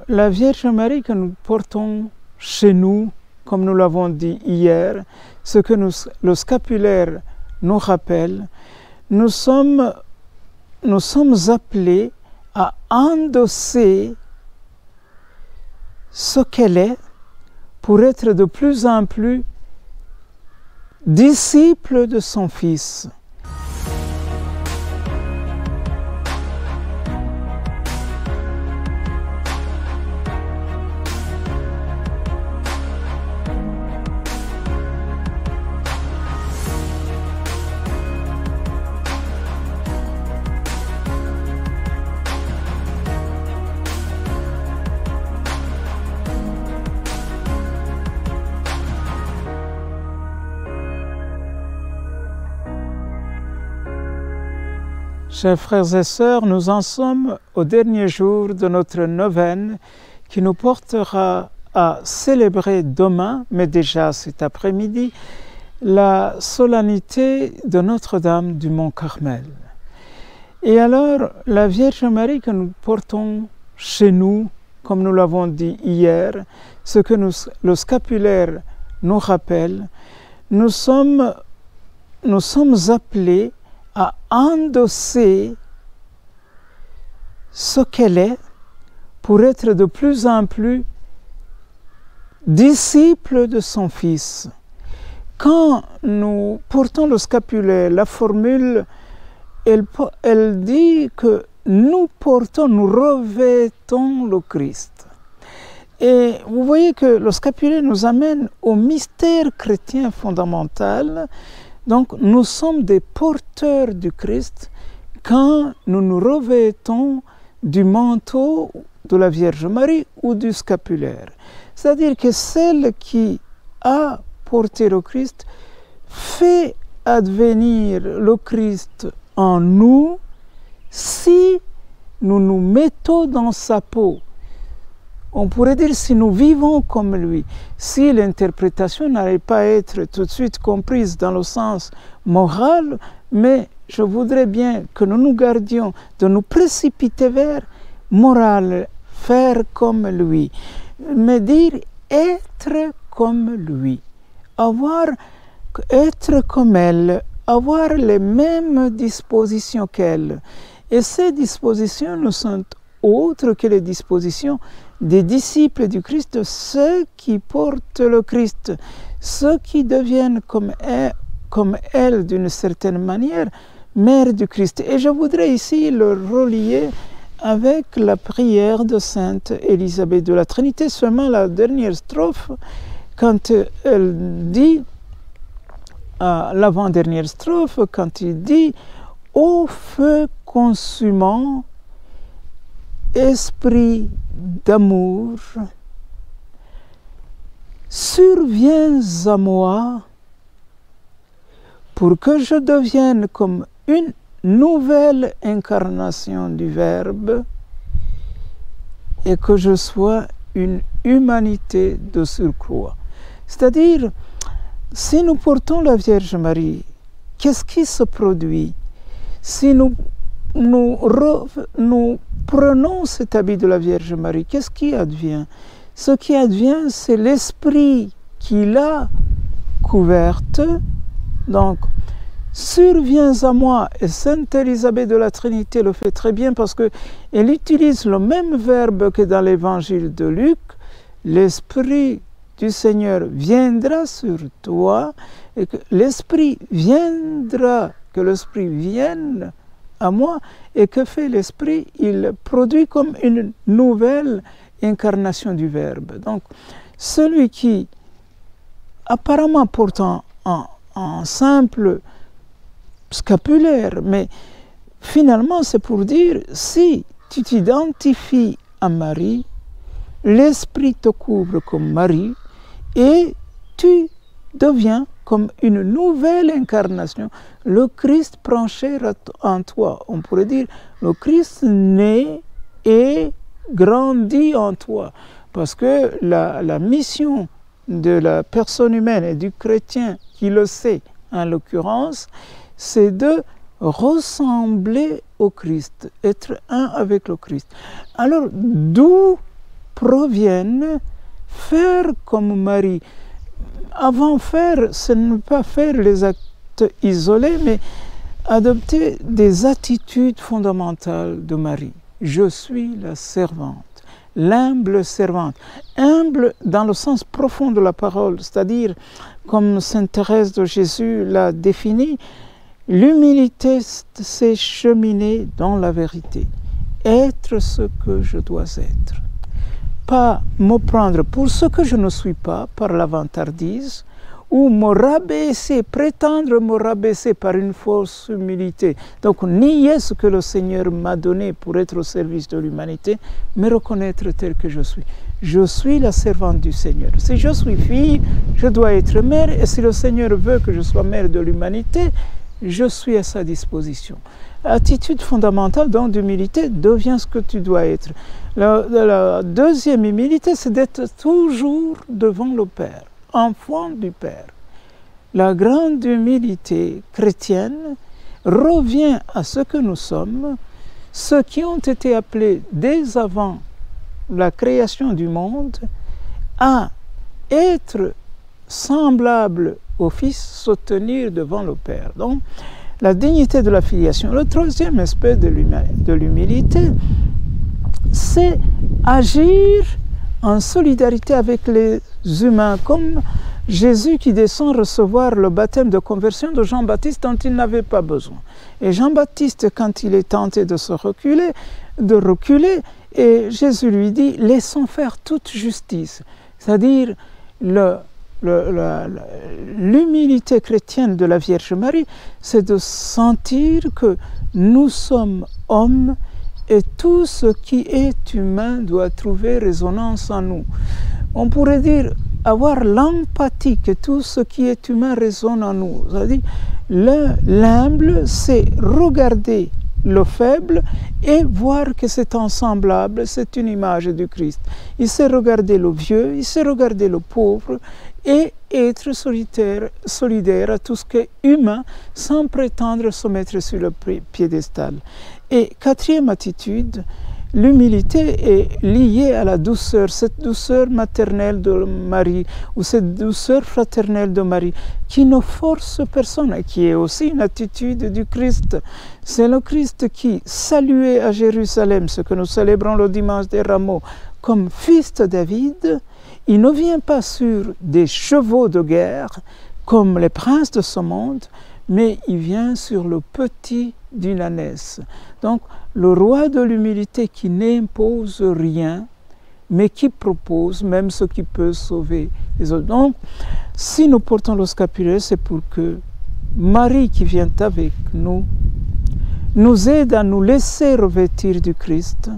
la Vierge Marie que nous portons chez nous, comme nous l'avons dit hier, ce que le scapulaire nous rappelle, nous sommes appelés à endosser ce qu'elle est pour être de plus en plus disciple de son Fils. Chers frères et sœurs, nous en sommes au dernier jour de notre neuvaine qui nous portera à célébrer demain, mais déjà cet après-midi, la solennité de Notre-Dame du Mont-Carmel. Et alors, la Vierge Marie que nous portons chez nous, comme nous l'avons dit hier, ce que le scapulaire nous rappelle, nous sommes appelés à endosser ce qu'elle est pour être de plus en plus disciple de son Fils. Quand nous portons le scapulaire, la formule, elle dit que nous revêtons le Christ. Et vous voyez que le scapulaire nous amène au mystère chrétien fondamental. Donc, nous sommes des porteurs du Christ quand nous nous revêtons du manteau de la Vierge Marie ou du scapulaire. C'est-à-dire que celle qui a porté le Christ fait advenir le Christ en nous si nous nous mettons dans sa peau. On pourrait dire si nous vivons comme lui, si l'interprétation n'allait pas être tout de suite comprise dans le sens moral, mais je voudrais bien que nous nous gardions de nous précipiter vers moral, faire comme lui, mais dire être comme lui, être comme elle, avoir les mêmes dispositions qu'elle. Et ces dispositions ne sont autres que les dispositions des disciples du Christ, ceux qui portent le Christ, ceux qui deviennent comme elle d'une certaine manière, mère du Christ. Et je voudrais ici le relier avec la prière de Sainte Élisabeth de la Trinité, seulement la dernière strophe, quand elle dit, l'avant-dernière strophe, quand il dit « Ô feu consumant, esprit d'amour, surviens à moi pour que je devienne comme une nouvelle incarnation du Verbe et que je sois une humanité de surcroît. » C'est-à-dire, si nous portons la Vierge Marie, qu'est-ce qui se produit? Si nous prenons cet habit de la Vierge Marie, qu'est-ce qui advient? Ce qui advient, c'est l'esprit qui l'a couverte. Donc, surviens à moi, et Sainte Élisabeth de la Trinité le fait très bien parce qu'elle utilise le même verbe que dans l'évangile de Luc, l'esprit du Seigneur viendra sur toi, et que l'esprit viendra, que l'esprit vienne à moi. Et que fait l'esprit? Il produit comme une nouvelle incarnation du Verbe. Donc, celui qui apparemment porte un simple scapulaire, mais finalement c'est pour dire, si tu t'identifies à Marie, l'esprit te couvre comme Marie, et tu deviens comme une nouvelle incarnation. Le Christ prend chair en toi. On pourrait dire, le Christ naît et grandit en toi. Parce que la mission de la personne humaine et du chrétien qui le sait, en l'occurrence, c'est de ressembler au Christ, être un avec le Christ. Alors, d'où proviennent faire comme Marie. Avant faire, ce n'est pas faire les actes isolés, mais adopter des attitudes fondamentales de Marie. Je suis la servante, l'humble servante. Humble dans le sens profond de la parole, c'est-à-dire, comme sainte Thérèse de Jésus l'a défini, l'humilité, c'est cheminer dans la vérité, être ce que je dois être. Pas me prendre pour ce que je ne suis pas par la vantardise, ou me rabaisser, prétendre me rabaisser par une fausse humilité. Donc nier ce que le Seigneur m'a donné pour être au service de l'humanité, mais reconnaître tel que je suis. Je suis la servante du Seigneur. Si je suis fille, je dois être mère, et si le Seigneur veut que je sois mère de l'humanité, je suis à sa disposition. L'attitude fondamentale donc d'humilité devient ce que tu dois être. La deuxième humilité, c'est d'être toujours devant le Père, enfant du Père. La grande humilité chrétienne revient à ce que nous sommes, ceux qui ont été appelés dès avant la création du monde à être semblables au Fils, se tenir devant le Père. Donc, la dignité de la filiation. Le troisième aspect de l'humilité, c'est agir en solidarité avec les humains, comme Jésus qui descend recevoir le baptême de conversion de Jean-Baptiste dont il n'avait pas besoin. Et Jean-Baptiste, quand il est tenté de reculer, et Jésus lui dit, laissons faire toute justice. C'est-à-dire, l'humilité chrétienne de la Vierge Marie, c'est de sentir que nous sommes hommes et tout ce qui est humain doit trouver résonance en nous. On pourrait dire avoir l'empathie que tout ce qui est humain résonne en nous. C'est-à-dire, l'humble, c'est regarder le faible et voir que c'est semblable, c'est une image du Christ. Il sait regarder le vieux, il sait regarder le pauvre et être solidaire à tout ce qui est humain sans prétendre se mettre sur le piédestal. Et quatrième attitude, l'humilité est liée à la douceur, cette douceur maternelle de Marie ou cette douceur fraternelle de Marie qui ne force personne et qui est aussi une attitude du Christ. C'est le Christ qui saluait à Jérusalem, ce que nous célébrons le dimanche des Rameaux, comme fils de David. Il ne vient pas sur des chevaux de guerre comme les princes de ce monde, mais il vient sur le petit d'une ânesse. Donc, le roi de l'humilité qui n'impose rien, mais qui propose même ce qui peut sauver les autres. Donc, si nous portons le scapulaire, c'est pour que Marie qui vient avec nous aide à nous laisser revêtir du Christ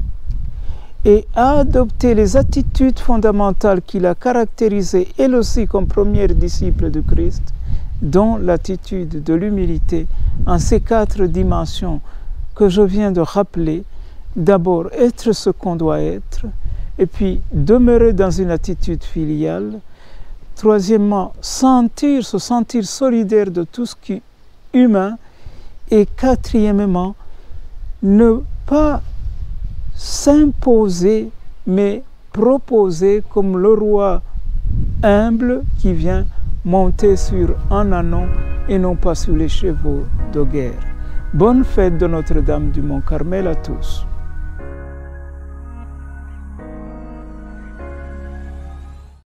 et à adopter les attitudes fondamentales qu'il a caractérisées, elle aussi comme première disciple du Christ, dont l'attitude de l'humilité en ces 4 dimensions que je viens de rappeler. D'abord, être ce qu'on doit être, et puis demeurer dans une attitude filiale. Troisièmement, se sentir solidaire de tout ce qui est humain. Et quatrièmement, ne pas s'imposer, mais proposer comme le roi humble qui vient monter sur un ânon et non pas sur les chevaux de guerre. Bonne fête de Notre-Dame du Mont Carmel à tous.